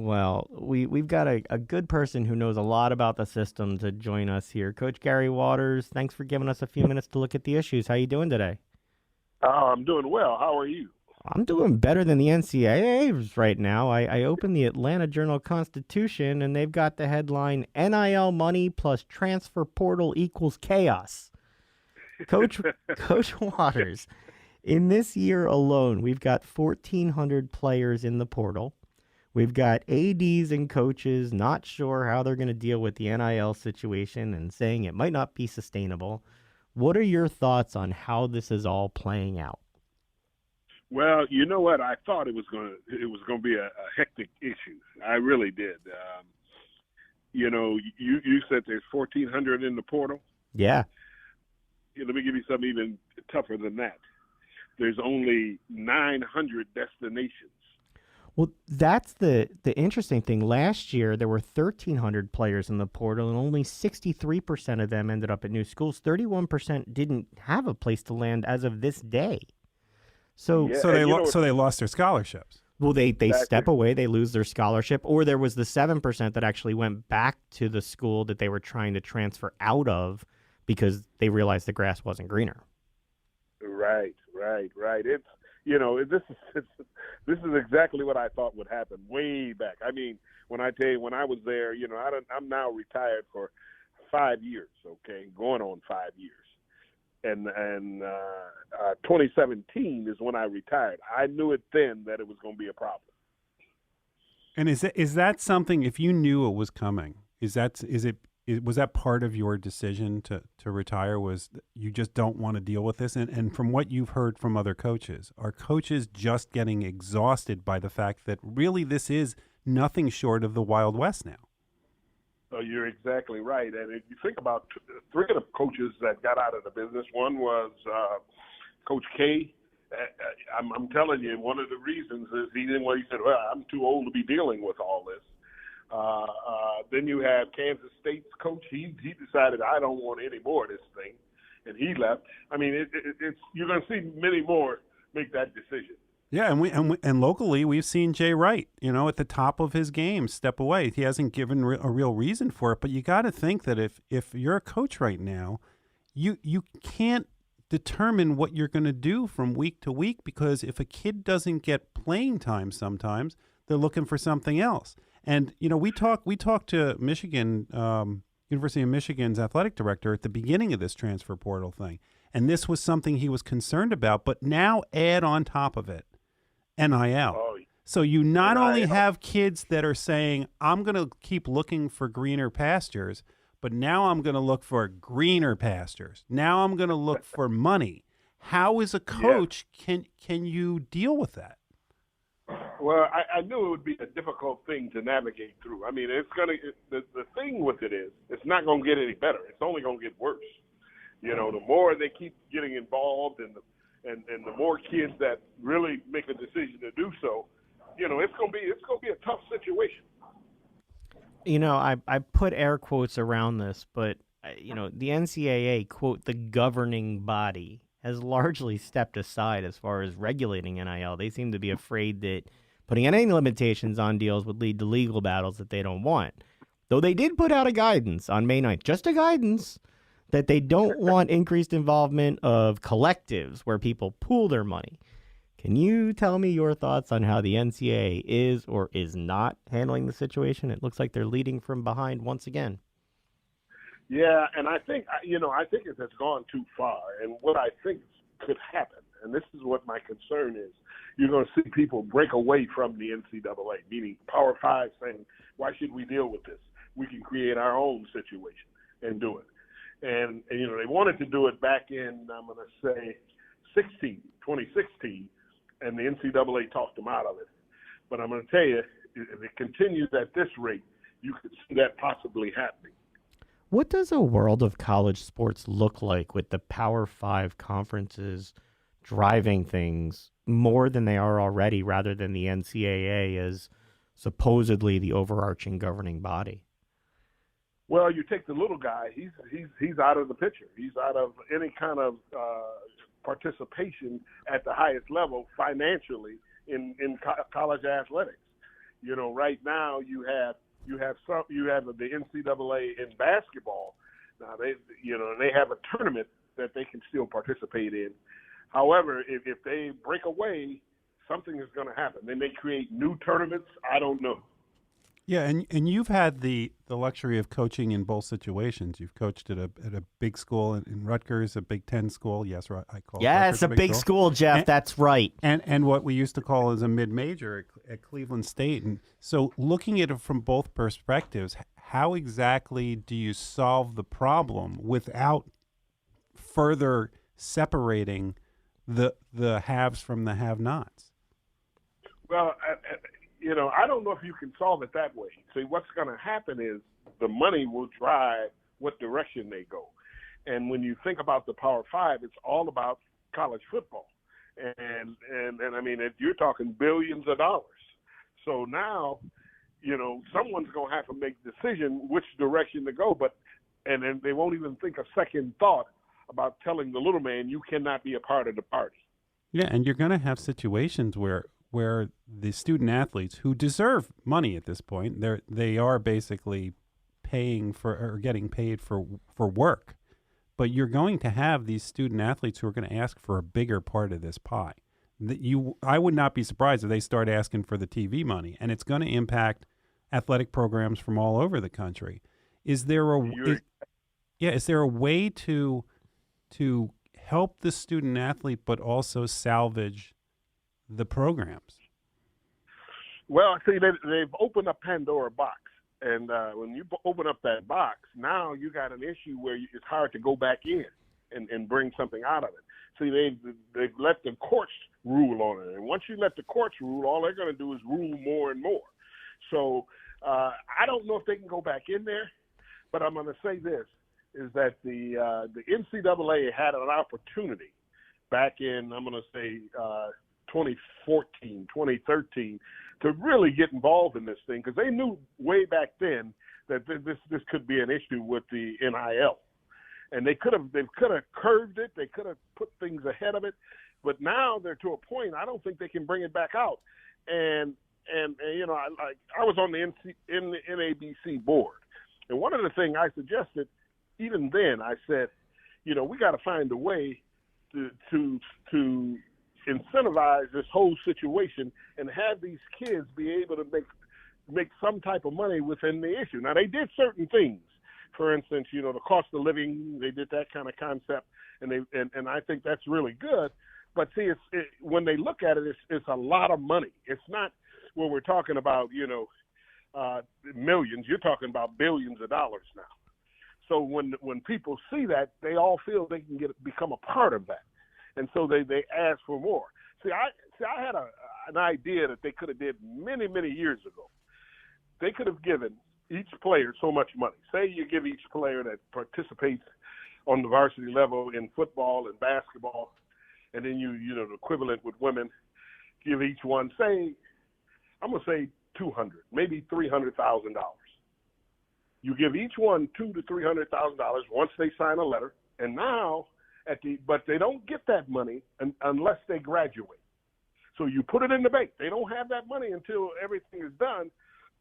Well, we've got a good person who knows a lot about the system to join us here. Coach Gary Waters, thanks for giving us a few minutes to look at the issues. How you doing today? I'm doing well. How are you? I'm doing better than the NCAAs right now. I opened the Atlanta Journal-Constitution, and they've got the headline, NIL money plus transfer portal equals chaos. Coach, Coach Waters, in this year alone, we've got 1,400 players in the portal. We've got ADs and coaches not sure how they're going to deal with the NIL situation and saying it might not be sustainable. What are your thoughts on how this is all playing out? Well, you know what? I thought it was going to be a hectic issue. I really did. You said there's 1,400 in the portal. Yeah. Let me give you something even tougher than that. There's only 900 destinations. Well, that's the interesting thing. Last year, there were 1,300 players in the portal, and only 63% of them ended up at new schools. 31% didn't have a place to land as of this day. So, Yeah, So they lost their scholarships. well, they exactly. step away, they lose their scholarship, or there was the 7% that actually went back to the school that they were trying to transfer out of because they realized the grass wasn't greener. Right. It's this is exactly what I thought would happen way back. I mean, when I tell you when I was there, I'm now retired for 5 years. Okay, going on 5 years, and 2017 is when I retired. I knew it then that it was going to be a problem. And is that something? If you knew it was coming, was that part of your decision to retire? Was you just don't want to deal with this? And from what you've heard from other coaches, are coaches just getting exhausted by the fact that really this is nothing short of the Wild West now? So you're exactly right. And if you think about three of the coaches that got out of the business, one was Coach K. I'm telling you, one of the reasons is he said, well, I'm too old to be dealing with all this. Then you have Kansas State's coach. He decided, I don't want any more of this thing, and he left. I mean, it's you're going to see many more make that decision. Yeah, and locally we've seen Jay Wright, at the top of his game, step away. He hasn't given a real reason for it, but you got to think that if you're a coach right now, you can't determine what you're going to do from week to week, because if a kid doesn't get playing time, sometimes they're looking for something else. And we talked to Michigan, University of Michigan's athletic director at the beginning of this transfer portal thing, and this was something he was concerned about. But now add on top of it NIL. Oh, So you not NIL. only have kids that are saying, I'm going to keep looking for greener pastures, but now I'm going to look for greener pastures. Now I'm going to look for money. How, as a coach, can you deal with that? Well, I knew it would be a difficult thing to navigate through. I mean, the thing with it is it's not going to get any better. It's only going to get worse. The more they keep getting involved and the more kids that really make a decision to do so, it's going to be a tough situation. I put air quotes around this, but the NCAA, quote, the governing body, has largely stepped aside as far as regulating NIL. They seem to be afraid that putting any limitations on deals would lead to legal battles that they don't want. Though they did put out a guidance on May 9th, just a guidance, that they don't want increased involvement of collectives where people pool their money. Can you tell me your thoughts on how the NCAA is or is not handling the situation? It looks like they're leading from behind once again. Yeah, and I think it has gone too far. And what I think could happen, and this is what my concern is, you're going to see people break away from the NCAA, meaning Power Five saying, why should we deal with this? We can create our own situation and do it. And they wanted to do it back in, I'm going to say, 2016, and the NCAA talked them out of it. But I'm going to tell you, if it continues at this rate, you could see that possibly happening. What does a world of college sports look like with the Power Five conferences driving things more than they are already, rather than the NCAA as supposedly the overarching governing body? Well, you take the little guy; he's out of the picture. He's out of any kind of participation at the highest level financially in college athletics. Right now you have the NCAA in basketball. Now they have a tournament that they can still participate in. However, if they break away, something is going to happen. They may create new tournaments. I don't know. Yeah, and you've had the luxury of coaching in both situations. You've coached at a big school in Rutgers, a Big Ten school. Yes, right. I call it Yes, Rutgers a big school, Jeff. That's right. And what we used to call as a mid-major at Cleveland State. And so, looking at it from both perspectives, how exactly do you solve the problem without further separating the haves from the have-nots? Well, I don't know if you can solve it that way. See, what's going to happen is the money will drive what direction they go. And when you think about the Power Five, it's all about college football. And I mean, you're talking billions of dollars. So now, someone's going to have to make a decision which direction to go. And then they won't even think a second thought about telling the little man, you cannot be a part of the party. Yeah, and you're going to have situations where the student athletes who deserve money at this point, they are basically paying for or getting paid for work. But you're going to have these student athletes who are going to ask for a bigger part of this pie. I would not be surprised if they start asking for the TV money, and it's going to impact athletic programs from all over the country. Is there a way to help the student athlete but also salvage the programs? Well, see, they've opened up Pandora box, and when you open up that box, now you got an issue where it's hard to go back in and bring something out of it. See, they've let the courts rule on it, and once you let the courts rule, all they're going to do is rule more and more. So I don't know if they can go back in there, but I'm going to say this, is that the NCAA had an opportunity back in, I'm going to say, 2014, 2013, to really get involved in this thing, because they knew way back then that this could be an issue with the NIL, and they could have curved it, they could have put things ahead of it, but now they're to a point I don't think they can bring it back out. And I was on the NABC board, and one of the things I suggested, even then, I said, we got to find a way to incentivize this whole situation and have these kids be able to make some type of money within the issue. Now, they did certain things. For instance, the cost of living, they did that kind of concept, and I think that's really good. But see, when they look at it, it's a lot of money. It's not what we're talking about, millions. You're talking about billions of dollars now. So when people see that, they all feel they can become a part of that. And so they ask for more. See, I had an idea that they could have did many, many years ago. They could have given each player so much money. Say you give each player that participates on the varsity level in football and basketball, and then the equivalent with women, give each one, say, I'm going to say $200,000, maybe $300,000. You give each one $200,000 to $300,000 once they sign a letter, and now but they don't get that money unless they graduate. So you put it in the bank. They don't have that money until everything is done,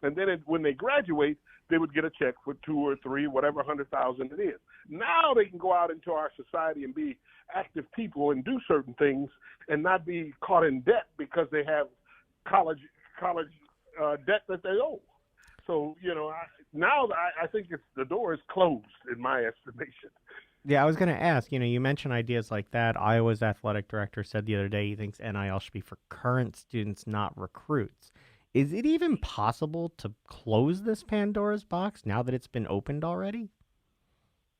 and then when they graduate, they would get a check for 2 or 3, whatever 100,000 it is. Now they can go out into our society and be active people and do certain things and not be caught in debt because they have college debt that they owe. So I think the door is closed in my estimation. Yeah, I was going to ask, you mentioned ideas like that. Iowa's athletic director said the other day he thinks NIL should be for current students, not recruits. Is it even possible to close this Pandora's box now that it's been opened already?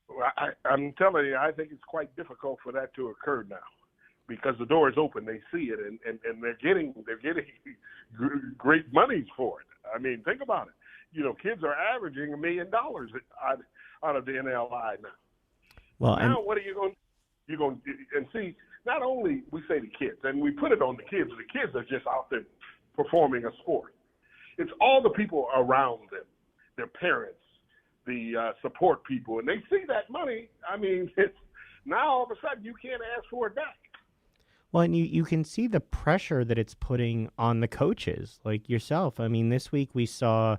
Well, I'm telling you, I think it's quite difficult for that to occur now because the door is open. They see it, and they're getting great monies for it. I mean, think about it. Kids are averaging $1 million out of the NLI now. Well, now what are you going? You're going and see. Not only we say the kids, and we put it on the kids. The kids are just out there performing a sport. It's all the people around them, their parents, the support people, and they see that money. I mean, it's now all of a sudden you can't ask for it back. Well, and you can see the pressure that it's putting on the coaches like yourself. I mean, this week we saw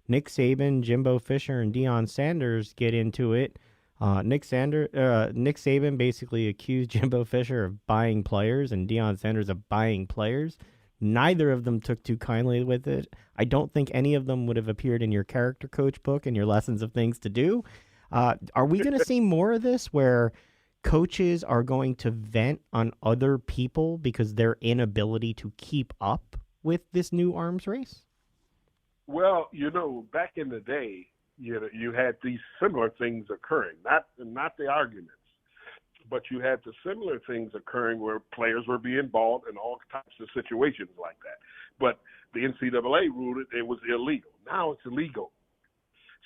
Nick Saban, Jimbo Fisher, and Deion Sanders get into it. Nick Saban basically accused Jimbo Fisher of buying players and Deion Sanders of buying players. Neither of them took too kindly with it. I don't think any of them would have appeared in your character coach book and your lessons of things to do. Are we going to see more of this where coaches are going to vent on other people because their inability to keep up with this new arms race? Well, back in the day, you had these similar things occurring, not the arguments, but you had the similar things occurring where players were being bought and all types of situations like that. But the NCAA ruled it was illegal. Now it's illegal.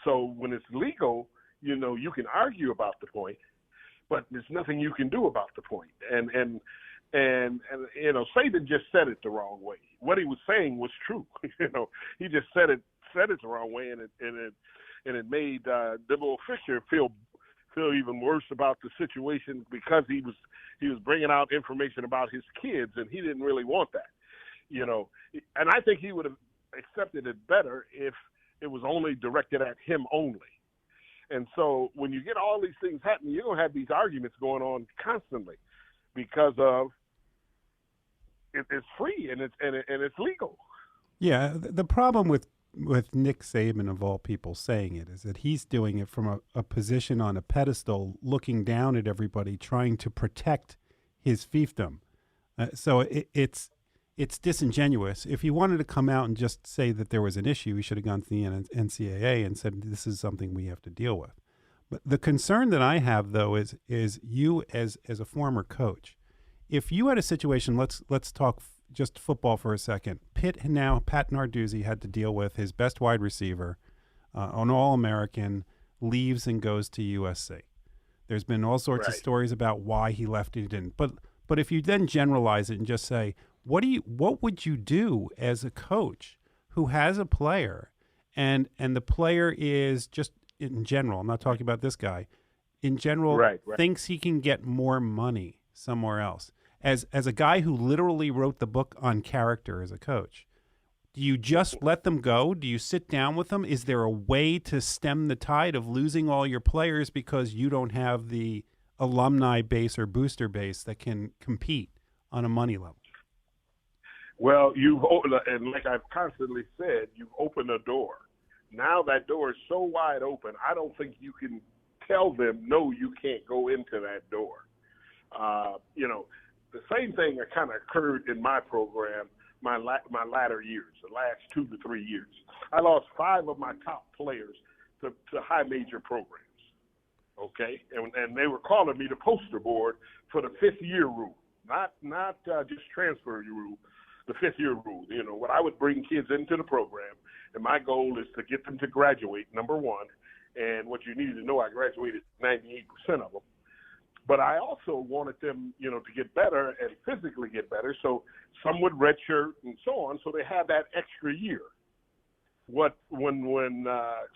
So when it's legal, you can argue about the point, but there's nothing you can do about the point. And Saban just said it the wrong way. What he was saying was true. He just said it the wrong way, and it made Dibble Fisher feel even worse about the situation because he was bringing out information about his kids, and he didn't really want that. And I think he would have accepted it better if it was only directed at him only. And so when you get all these things happening, you're going to have these arguments going on constantly because of it's free and it's legal. Yeah, the problem with Nick Saban, of all people, saying it is that he's doing it from a position on a pedestal, looking down at everybody, trying to protect his fiefdom. So it's disingenuous. If he wanted to come out and just say that there was an issue, he should have gone to the NCAA and said, this is something we have to deal with. But the concern that I have, though, is you as a former coach. If you had a situation, let's talk just football for a second. Pat Narduzzi had to deal with his best wide receiver, an All-American, leaves and goes to USC. There's been all sorts of stories about why he left and he didn't. But if you then generalize it and just say, what would you do as a coach who has a player and the player is just in general, I'm not talking about this guy, in general thinks he can get more money somewhere else. As a guy who literally wrote the book on character as a coach, do you just let them go? Do you sit down with them? Is there a way to stem the tide of losing all your players because you don't have the alumni base or booster base that can compete on a money level? Well, and like I've constantly said, you've opened a door. Now that door is so wide open, I don't think you can tell them, no, you can't go into that door. The same thing that kind of occurred in my program, my latter years, the last 2 to 3 years. I lost 5 of my top players to high major programs, okay? And they were calling me the poster board for the 5th-year rule, not just transfer rule, the 5th-year rule. What I would bring kids into the program, and my goal is to get them to graduate, number one. And what you need to know, I graduated 98% of them. But I also wanted them, to get better and physically get better. So some would redshirt and so on. So they had that extra year. When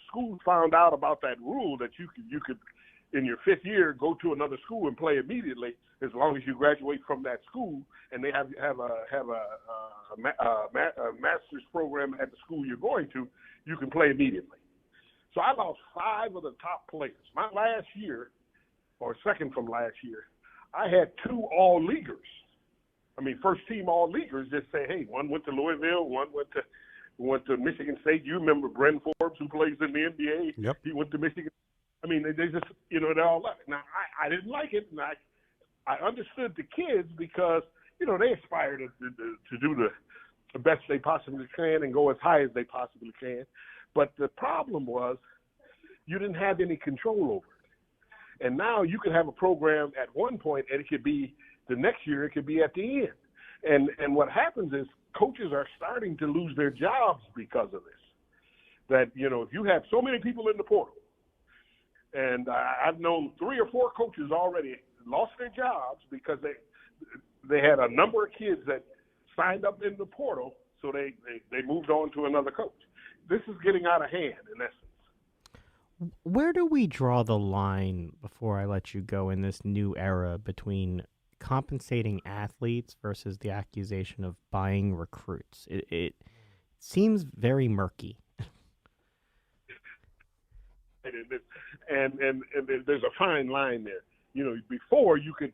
schools found out about that rule that you could in your 5th year go to another school and play immediately as long as you graduate from that school, and they have a master's program at the school you're going to, you can play immediately. So I lost 5 of the top players. My last year, or second from last year, I had 2 all-leaguers. I mean, first-team all-leaguers just say, hey, one went to Louisville, one went to Michigan State. You remember Bren Forbes, who plays in the NBA? Yep. He went to Michigan. I mean, they just, they all love it. Now, I didn't like it, and I understood the kids because, they aspire to do the best they possibly can and go as high as they possibly can. But the problem was you didn't have any control over it. And now you can have a program at one point, and it could be the next year, it could be at the end. And what happens is coaches are starting to lose their jobs because of this. That, if you have so many people in the portal, and I've known 3 or 4 coaches already lost their jobs because they had a number of kids that signed up in the portal, so they moved on to another coach. This is getting out of hand, in essence. Where do we draw the line, before I let you go, in this new era between compensating athletes versus the accusation of buying recruits. It seems very murky. And there's a fine line there. You know, before you could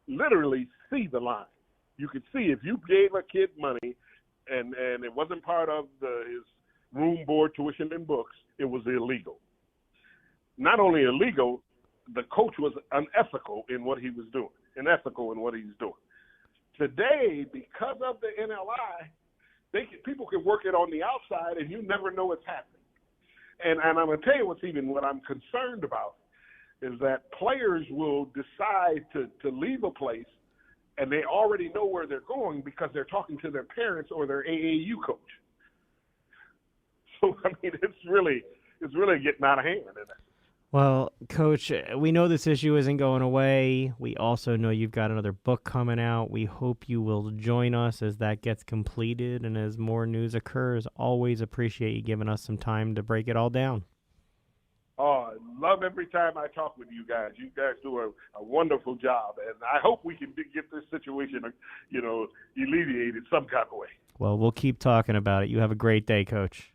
literally see the line. You could see if you gave a kid money and it wasn't part of his room, board, tuition, and books, it was illegal. Not only illegal, the coach was unethical in what he was doing, unethical in what he's doing. Today, because of the NLI, people can work it on the outside, and you never know what's happening. And I'm going to tell you what I'm concerned about is that players will decide to leave a place, and they already know where they're going because they're talking to their parents or their AAU coach. So, I mean, it's really getting out of hand. Well, Coach, we know this issue isn't going away. We also know you've got another book coming out. We hope you will join us as that gets completed and as more news occurs. Always appreciate you giving us some time to break it all down. Oh, I love every time I talk with you guys. You guys do a wonderful job, and I hope we can get this situation, alleviated some kind of way. Well, we'll keep talking about it. You have a great day, Coach.